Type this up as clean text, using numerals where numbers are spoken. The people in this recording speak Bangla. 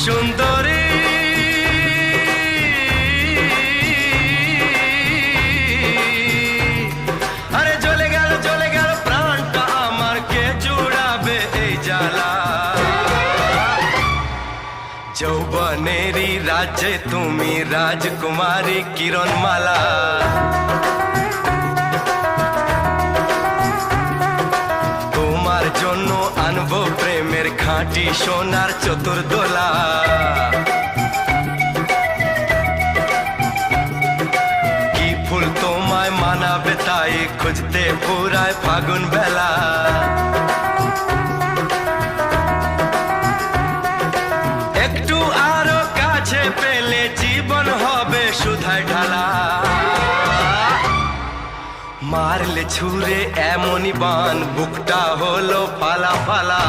সুন্দরী আরে জ্বলে গেল প্রাণটা আমার, কে জুড়াবে এই জ্বালা। যৌবনেরই রাজ্যে তুমি রাজকুমারী কিরণমালা। তোমার জন্য আনবো প্রেমের খাঁটি সোনার চতুর্দোলা। কি ফুল তোমায় মানাবে তাই খুঁজতে পুরায় ফাগুন বেলা। একটু আরো কাছে পেলে জীবন হবে সুধায় ঢালা। মারলে ছুঁড়ে এমনই বান, বুকটা হলো পালা পালা।